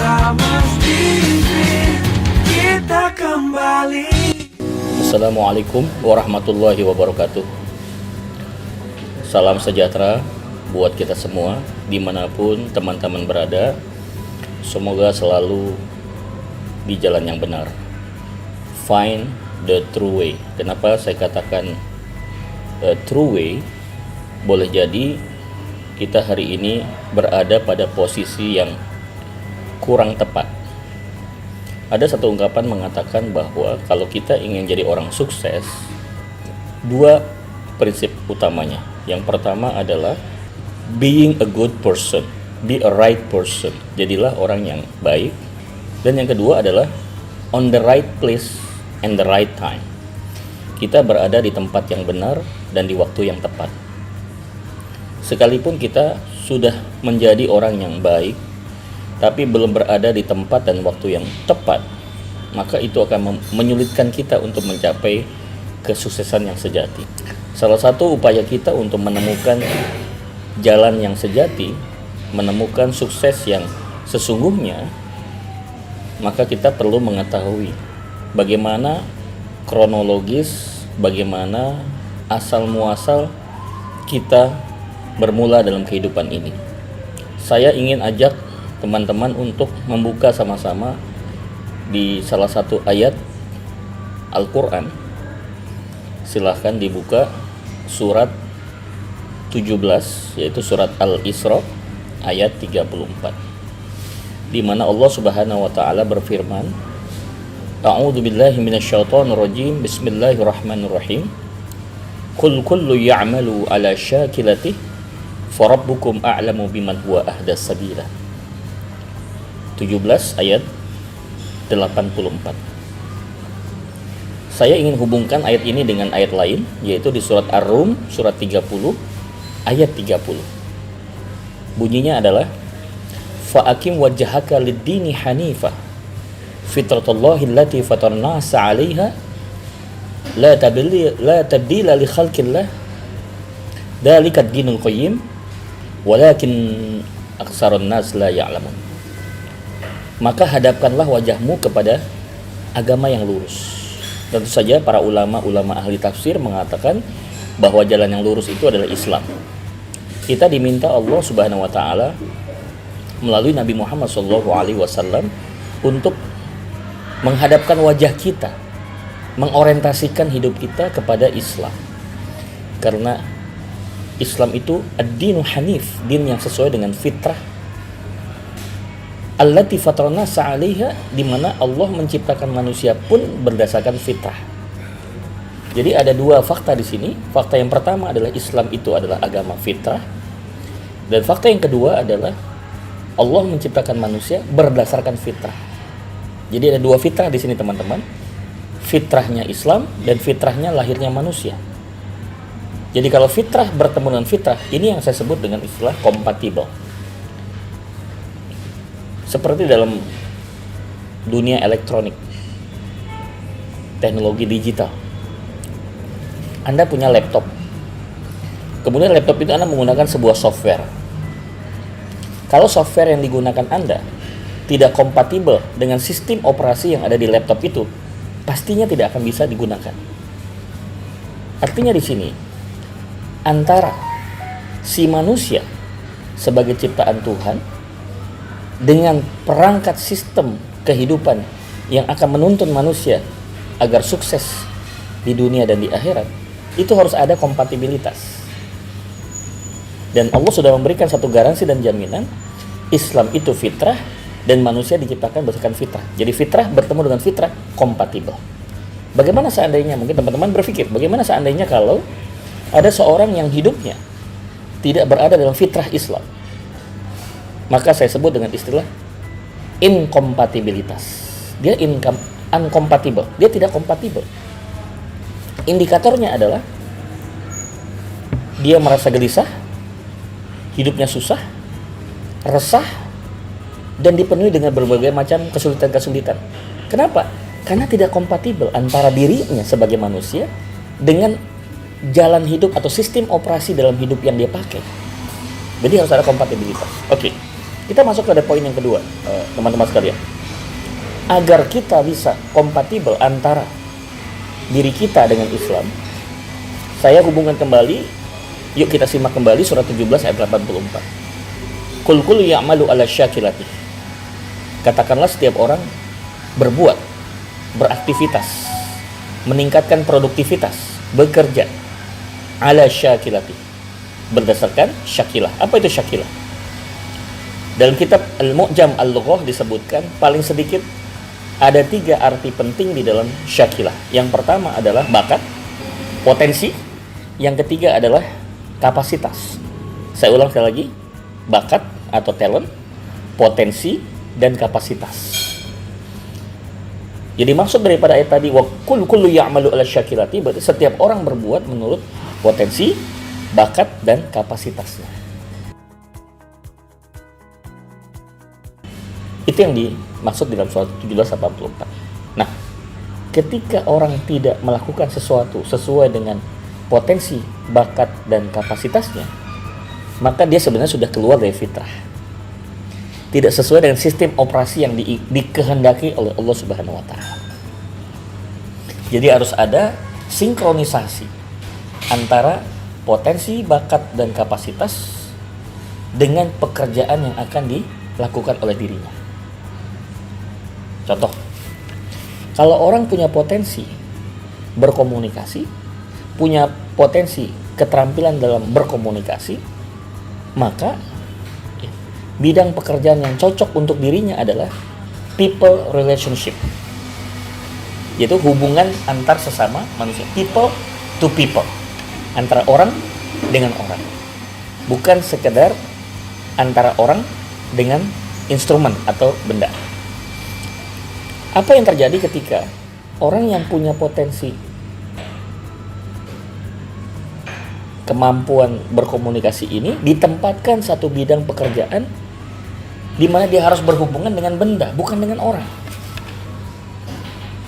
Sama TV kita kembali. Assalamualaikum warahmatullahi wabarakatuh. Salam sejahtera buat kita semua dimanapun teman-teman berada. Semoga selalu di jalan yang benar. Find the true way. Kenapa saya katakan true way? Boleh jadi kita hari ini berada pada posisi yang kurang tepat. Ada satu ungkapan mengatakan bahwa kalau kita ingin jadi orang sukses, dua prinsip utamanya. Yang pertama adalah being a good person, be a right person. Jadilah orang yang baik. Dan yang kedua adalah on the right place and the right time. Kita berada di tempat yang benar dan di waktu yang tepat. Sekalipun kita sudah menjadi orang yang baik, tapi belum berada di tempat dan waktu yang tepat, maka itu akan menyulitkan kita untuk mencapai kesuksesan yang sejati. Salah satu upaya kita untuk menemukan jalan yang sejati, menemukan sukses yang sesungguhnya, maka kita perlu mengetahui bagaimana kronologis, bagaimana asal muasal kita bermula dalam kehidupan ini. Saya ingin ajak teman-teman untuk membuka sama-sama di salah satu ayat Al-Quran. Silahkan dibuka surat 17, yaitu surat Al-Isra ayat 34, di mana Allah Subhanahu wa taala berfirman, A'udzu billahi minasyaitonir rajim. Bismillahirrahmanirrahim. Qul kullu ya'malu ala syakilatihi farabbukum a'lamu biman huwa ahda sabila. 17 ayat 84. Saya ingin hubungkan ayat ini dengan ayat lain, yaitu di surat Ar-Rum surat 30 ayat 30. Bunyinya adalah fa'akim wajhaka lid-dini hanifah fitratallahi allati fatarna 'alaiha la tabdila li khalqillah dzalika ad-dinul qayyim walakin aktsarun nas la ya'lamun. Maka hadapkanlah wajahmu kepada agama yang lurus. Tentu saja para ulama-ulama ahli tafsir mengatakan bahwa jalan yang lurus itu adalah Islam. Kita diminta Allah Subhanahu wa taala melalui Nabi Muhammad SAW untuk menghadapkan wajah kita, mengorientasikan hidup kita kepada Islam. Karena Islam itu ad-dinu hanif, din yang sesuai dengan fitrah, allati fatarna 'alaiha, di mana Allah menciptakan manusia pun berdasarkan fitrah. Jadi ada dua fakta di sini. Fakta yang pertama adalah Islam itu adalah agama fitrah, dan fakta yang kedua adalah Allah menciptakan manusia berdasarkan fitrah. Jadi ada dua fitrah di sini, teman-teman. Fitrahnya Islam dan fitrahnya lahirnya manusia. Jadi kalau fitrah bertemu dengan fitrah, ini yang saya sebut dengan istilah kompatibel. Seperti dalam dunia elektronik, teknologi digital. Anda punya laptop. Kemudian laptop itu Anda menggunakan sebuah software. Kalau software yang digunakan Anda tidak kompatibel dengan sistem operasi yang ada di laptop itu, pastinya tidak akan bisa digunakan. Artinya di sini, antara si manusia sebagai ciptaan Tuhan dengan perangkat sistem kehidupan yang akan menuntun manusia agar sukses di dunia dan di akhirat, itu harus ada kompatibilitas. Dan Allah sudah memberikan satu garansi dan jaminan, Islam itu fitrah dan manusia diciptakan berdasarkan fitrah. Jadi fitrah bertemu dengan fitrah kompatibel. Bagaimana seandainya, mungkin teman-teman berpikir, bagaimana seandainya kalau ada seorang yang hidupnya tidak berada dalam fitrah Islam? Maka saya sebut dengan istilah inkompatibilitas. Dia uncompatible, dia tidak kompatibel. Indikatornya adalah dia merasa gelisah, hidupnya susah, resah, dan dipenuhi dengan berbagai macam kesulitan-kesulitan. Kenapa? Karena tidak kompatibel antara dirinya sebagai manusia dengan jalan hidup atau sistem operasi dalam hidup yang dia pakai. Jadi harus ada kompatibilitas. Oke. Kita masuk pada poin yang kedua, teman-teman sekalian. Agar kita bisa kompatibel antara diri kita dengan Islam, saya hubungkan kembali, yuk kita simak kembali surat 17 ayat 84. Kul ya'malu ala syakilati. Katakanlah setiap orang berbuat, beraktivitas, meningkatkan produktivitas, bekerja ala syakilati, berdasarkan syakilah. Apa itu syakilah? Dalam kitab Al-Mu'jam Al-Lughah disebutkan paling sedikit ada 3 arti penting di dalam syakilah. Yang pertama adalah bakat, potensi. Yang ketiga adalah kapasitas. Saya ulang sekali lagi, bakat atau talent, potensi, dan kapasitas. Jadi maksud daripada ayat tadi, wa kullu ya'malu ala syakilati, berarti setiap orang berbuat menurut potensi, bakat, dan kapasitasnya. Itu yang dimaksud di dalam surat 17:84. Nah, ketika orang tidak melakukan sesuatu sesuai dengan potensi, bakat, dan kapasitasnya, maka dia sebenarnya sudah keluar dari fitrah. Tidak sesuai dengan sistem operasi yang dikehendaki oleh Allah Subhanahu wa Ta'ala. Jadi harus ada sinkronisasi antara potensi, bakat, dan kapasitas dengan pekerjaan yang akan dilakukan oleh dirinya. Contoh, kalau orang punya potensi berkomunikasi, punya potensi keterampilan dalam berkomunikasi, maka bidang pekerjaan yang cocok untuk dirinya adalah people relationship, yaitu hubungan antar sesama manusia, people to people, antara orang dengan orang, bukan sekedar antara orang dengan instrumen atau benda. Apa yang terjadi ketika orang yang punya potensi kemampuan berkomunikasi ini ditempatkan satu bidang pekerjaan di mana dia harus berhubungan dengan benda, bukan dengan orang,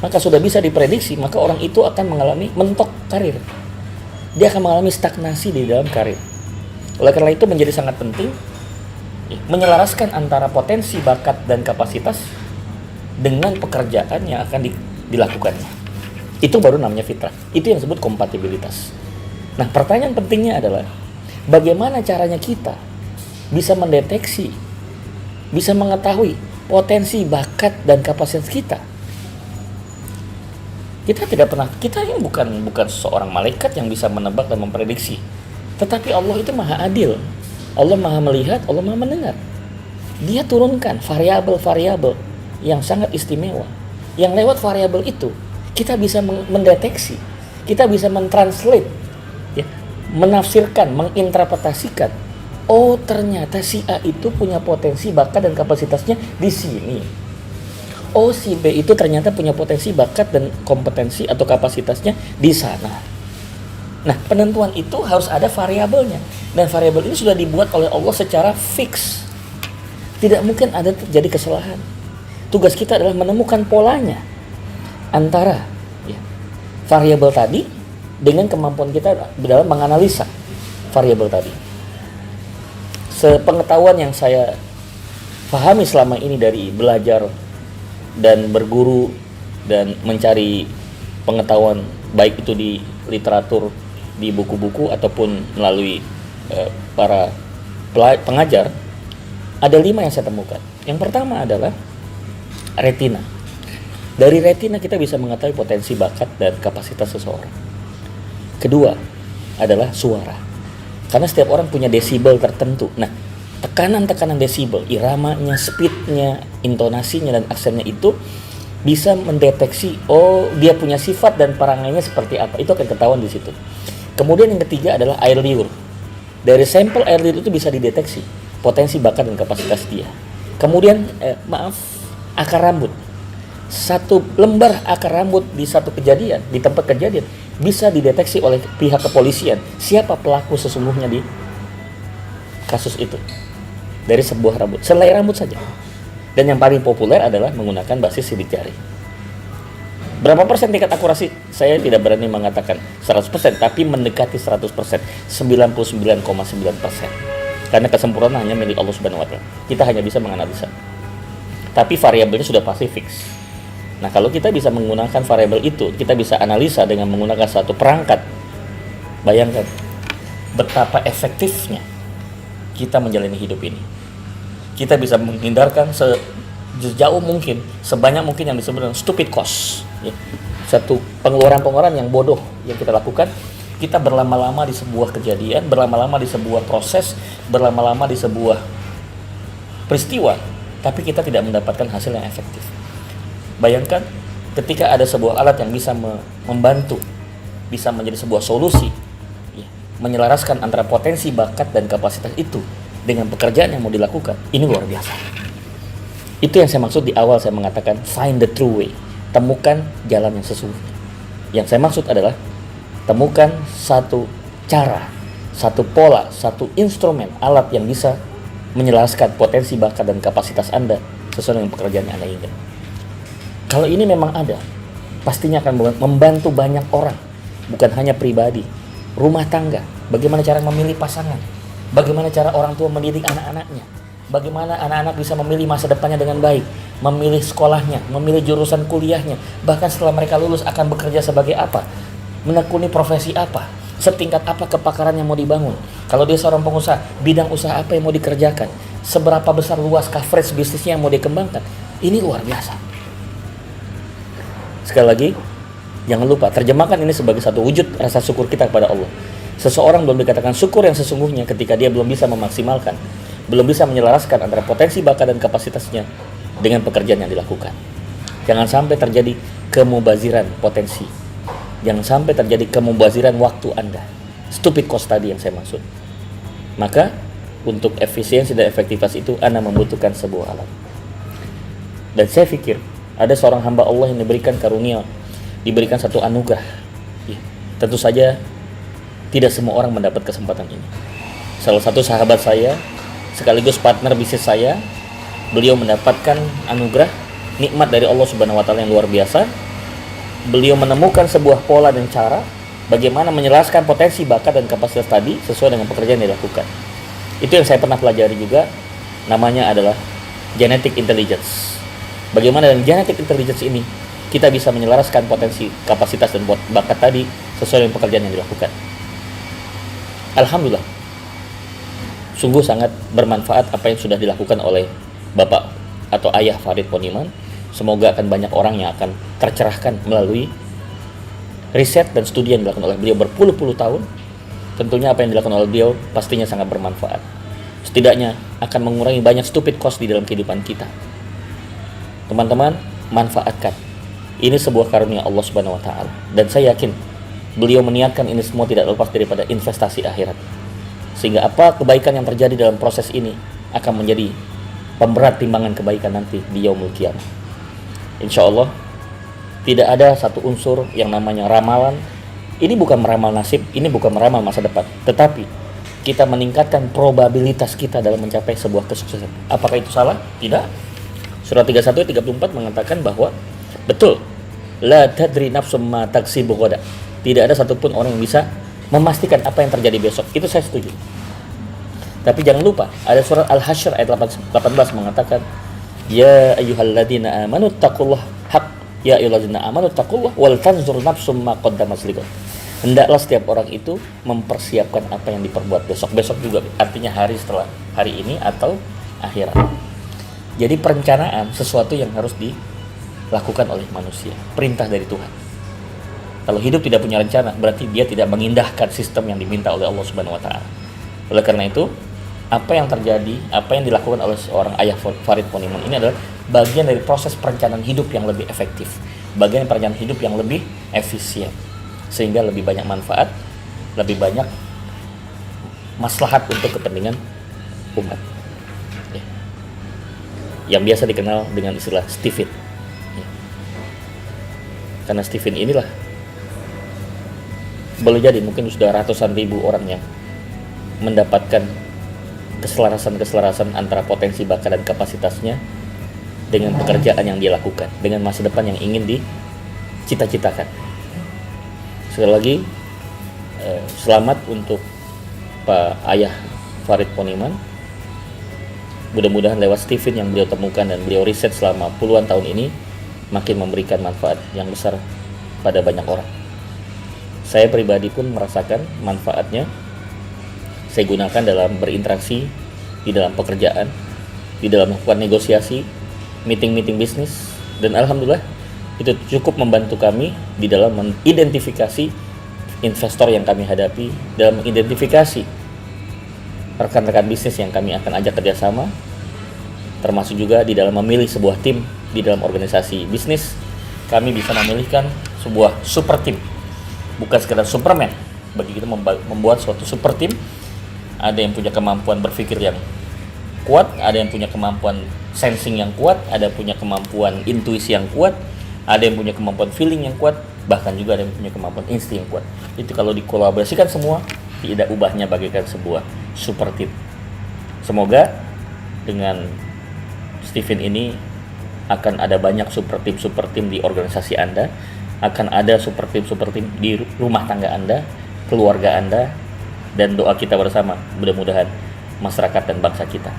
maka sudah bisa diprediksi, maka orang itu akan mengalami mentok karir. Dia akan mengalami stagnasi di dalam karir. Oleh karena itu menjadi sangat penting menyelaraskan antara potensi, bakat, dan kapasitas dengan pekerjaan yang akan dilakukannya. Itu baru namanya fitrah. Itu yang disebut kompatibilitas. Nah, pertanyaan pentingnya adalah bagaimana caranya kita bisa mendeteksi, bisa mengetahui potensi, bakat, dan kapasitas kita. Kita ini bukan seorang malaikat yang bisa menebak dan memprediksi. Tetapi Allah itu maha adil. Allah maha melihat, Allah maha mendengar. Dia turunkan variabel-variabel yang sangat istimewa. Yang lewat variabel itu kita bisa mendeteksi, kita bisa mentranslate, ya, menafsirkan, menginterpretasikan. Oh, ternyata si A itu punya potensi, bakat, dan kapasitasnya di sini. Oh, si B itu ternyata punya potensi, bakat, dan kompetensi atau kapasitasnya di sana. Nah, penentuan itu harus ada variabelnya. Dan variabel ini sudah dibuat oleh Allah secara fix. Tidak mungkin ada terjadi kesalahan. Tugas kita adalah menemukan polanya antara variabel tadi dengan kemampuan kita dalam menganalisa variabel tadi. Sepengetahuan yang saya pahami selama ini dari belajar dan berguru dan mencari pengetahuan, baik itu di literatur, di buku-buku, ataupun melalui para pengajar, ada 5 yang saya temukan. Yang pertama adalah retina. Dari retina kita bisa mengetahui potensi, bakat, dan kapasitas seseorang. Kedua adalah suara. Karena setiap orang punya desibel tertentu. Nah, tekanan-tekanan desibel, iramanya, speednya, intonasinya, dan aksennya itu bisa mendeteksi, oh, dia punya sifat dan perangainya seperti apa. Itu akan ketahuan di situ. Kemudian yang ketiga adalah air liur. Dari sampel air liur itu bisa dideteksi potensi, bakat, dan kapasitas dia. Kemudian akar rambut. Satu lembar akar rambut di satu kejadian, di tempat kejadian, bisa dideteksi oleh pihak kepolisian siapa pelaku sesungguhnya di kasus itu. Dari sebuah rambut, selai rambut saja. Dan yang paling populer adalah menggunakan basis sidik jari. Berapa persen tingkat akurasi? Saya tidak berani mengatakan 100%, tapi mendekati 100%, 99,9%. Karena kesempurnaan hanya milik Allah Subhanahu wa taala. Kita hanya bisa menganalisa. Tapi variabelnya sudah pasti fix. Nah, kalau kita bisa menggunakan variabel itu, kita bisa analisa dengan menggunakan satu perangkat. Bayangkan betapa efektifnya kita menjalani hidup ini. Kita bisa menghindarkan sejauh mungkin, sebanyak mungkin yang disebut dengan stupid cost, ya. Satu pengeluaran yang bodoh yang kita lakukan. Kita berlama-lama di sebuah kejadian, berlama-lama di sebuah proses, berlama-lama di sebuah peristiwa, tapi kita tidak mendapatkan hasil yang efektif. Bayangkan ketika ada sebuah alat yang bisa membantu, bisa menjadi sebuah solusi, ya, menyelaraskan antara potensi, bakat, dan kapasitas itu dengan pekerjaan yang mau dilakukan, ini luar biasa. Itu yang saya maksud di awal saya mengatakan find the true way, temukan jalan yang sesungguhnya. Yang saya maksud adalah temukan satu cara, satu pola, satu instrumen, alat yang bisa menjelaskan potensi, bakat, dan kapasitas Anda sesuai dengan pekerjaan yang Anda inginkan. Kalau ini memang ada, pastinya akan membantu banyak orang, bukan hanya pribadi, rumah tangga, bagaimana cara memilih pasangan, bagaimana cara orang tua mendidik anak-anaknya, bagaimana anak-anak bisa memilih masa depannya dengan baik, memilih sekolahnya, memilih jurusan kuliahnya, bahkan setelah mereka lulus akan bekerja sebagai apa, menekuni profesi apa, setingkat apa kepakaran yang mau dibangun. Kalau dia seorang pengusaha, bidang usaha apa yang mau dikerjakan, seberapa besar luas coverage bisnisnya yang mau dikembangkan. Ini luar biasa. Sekali lagi, jangan lupa terjemahkan ini sebagai satu wujud rasa syukur kita kepada Allah. Seseorang belum dikatakan syukur yang sesungguhnya ketika dia belum bisa memaksimalkan, belum bisa menyelaraskan antara potensi, bakat, dan kapasitasnya dengan pekerjaan yang dilakukan. Jangan sampai terjadi kemubaziran potensi. Jangan sampai terjadi kemubaziran waktu Anda. Stupid cost tadi yang saya maksud. Maka untuk efisiensi dan efektivitas itu Anda membutuhkan sebuah alat. Dan saya pikir ada seorang hamba Allah yang diberikan karunia, diberikan satu anugerah. Ya, tentu saja tidak semua orang mendapat kesempatan ini. Salah satu sahabat saya, sekaligus partner bisnis saya, beliau mendapatkan anugerah, nikmat dari Allah Subhanahu wa taala yang luar biasa. Beliau menemukan sebuah pola dan cara bagaimana menjelaskan potensi, bakat, dan kapasitas tadi sesuai dengan pekerjaan yang dilakukan. Itu yang saya pernah pelajari juga, namanya adalah genetic intelligence. Bagaimana dengan genetic intelligence ini kita bisa menyelaraskan potensi, kapasitas, dan bakat tadi sesuai dengan pekerjaan yang dilakukan. Alhamdulillah, sungguh sangat bermanfaat apa yang sudah dilakukan oleh Bapak atau Ayah Farid Poniman. Semoga akan banyak orang yang akan tercerahkan melalui riset dan studi yang dilakukan oleh beliau berpuluh-puluh tahun. Tentunya apa yang dilakukan oleh beliau pastinya sangat bermanfaat. Setidaknya akan mengurangi banyak stupid cost di dalam kehidupan kita. Teman-teman, manfaatkan. Ini sebuah karunia Allah Subhanahu wa taala, dan saya yakin beliau meniatkan ini semua tidak lepas daripada investasi akhirat. Sehingga apa kebaikan yang terjadi dalam proses ini akan menjadi pemberat timbangan kebaikan nanti di yaumul qiyamah. Insya Allah tidak ada satu unsur yang namanya ramalan. Ini bukan meramal nasib, ini bukan meramal masa depan, tetapi kita meningkatkan probabilitas kita dalam mencapai sebuah kesuksesan. Apakah itu salah? Tidak. Surah 31 ayat 34 mengatakan bahwa betul, la tadri nafsum ma taksibu ghadan. Tidak ada satupun orang yang bisa memastikan apa yang terjadi besok. Itu saya setuju. Tapi jangan lupa, ada surat Al-Hasyr ayat 18 mengatakan, ya ayyuhalladzina amanu taqullaha haq, ya ayyuhalladzina amanu taqullaha wal tanzur nafsum ma qaddamat lighad. Hendaklah setiap orang itu mempersiapkan apa yang diperbuat besok. Besok juga artinya hari setelah hari ini atau akhirat. Jadi perencanaan sesuatu yang harus dilakukan oleh manusia, perintah dari Tuhan. Kalau hidup tidak punya rencana, berarti dia tidak mengindahkan sistem yang diminta oleh Allah Subhanahu wa taala. Oleh karena itu, apa yang terjadi, apa yang dilakukan oleh seorang Ayah Farid Poniman ini adalah bagian dari proses perencanaan hidup yang lebih efektif, bagian perencanaan hidup yang lebih efisien, sehingga lebih banyak manfaat, lebih banyak maslahat untuk kepentingan umat. Ya. Yang biasa dikenal dengan istilah Stephen. Ya. Karena Stephen inilah boleh jadi mungkin sudah ratusan ribu orang yang mendapatkan keselarasan antara potensi, bakat, dan kapasitasnya dengan pekerjaan yang dia lakukan, dengan masa depan yang ingin dicita-citakan. Sekali lagi, selamat untuk Pak Ayah Farid Poniman. Mudah-mudahan lewat Stephen yang beliau temukan dan beliau riset selama puluhan tahun ini makin memberikan manfaat yang besar pada banyak orang. Saya pribadi pun merasakan manfaatnya. Saya gunakan dalam berinteraksi, di dalam pekerjaan, di dalam melakukan negosiasi, meeting-meeting bisnis, dan alhamdulillah itu cukup membantu kami di dalam mengidentifikasi investor yang kami hadapi, dalam mengidentifikasi rekan-rekan bisnis yang kami akan ajak kerjasama, termasuk juga di dalam memilih sebuah tim di dalam organisasi bisnis. Kami bisa memilihkan sebuah super tim, bukan sekedar Superman. Bagi kita membuat suatu super tim, ada yang punya kemampuan berpikir yang kuat, ada yang punya kemampuan sensing yang kuat, ada yang punya kemampuan intuisi yang kuat, ada yang punya kemampuan feeling yang kuat, bahkan juga ada yang punya kemampuan insting yang kuat. Itu kalau dikolaborasikan semua, tidak ubahnya bagaikan sebuah super team. Semoga dengan Stephen ini akan ada banyak super team di organisasi Anda, akan ada super team di rumah tangga Anda, keluarga Anda, dan doa kita bersama mudah-mudahan masyarakat dan bangsa kita,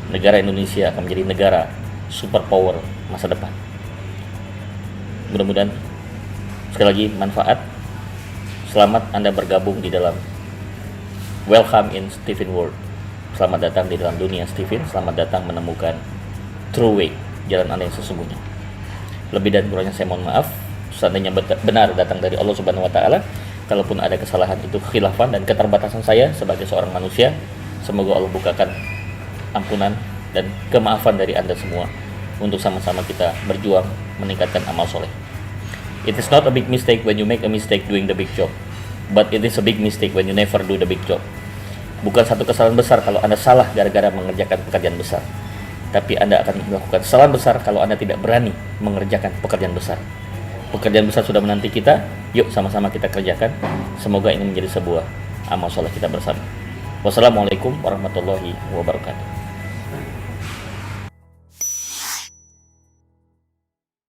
negara Indonesia akan menjadi negara superpower masa depan. Mudah-mudahan sekali lagi manfaat. Selamat Anda bergabung di dalam Welcome in Stephen World. Selamat datang di dalam dunia Stephen. Selamat datang menemukan true way, jalan Anda yang sesungguhnya. Lebih dan kurangnya saya mohon maaf. Seandainya benar datang dari Allah Subhanahu wa taala, kalaupun ada kesalahan itu kekhilafan dan keterbatasan saya sebagai seorang manusia, semoga Allah bukakan ampunan dan kemaafan dari Anda semua untuk sama-sama kita berjuang meningkatkan amal soleh. It is not a big mistake when you make a mistake doing the big job, but it is a big mistake when you never do the big job. Bukan satu kesalahan besar kalau Anda salah gara-gara mengerjakan pekerjaan besar, tapi Anda akan melakukan kesalahan besar kalau Anda tidak berani mengerjakan pekerjaan besar. Pekerjaan besar sudah menanti kita, yuk sama-sama kita kerjakan. Semoga ini menjadi sebuah amal soleh kita bersama. Wassalamualaikum warahmatullahi wabarakatuh.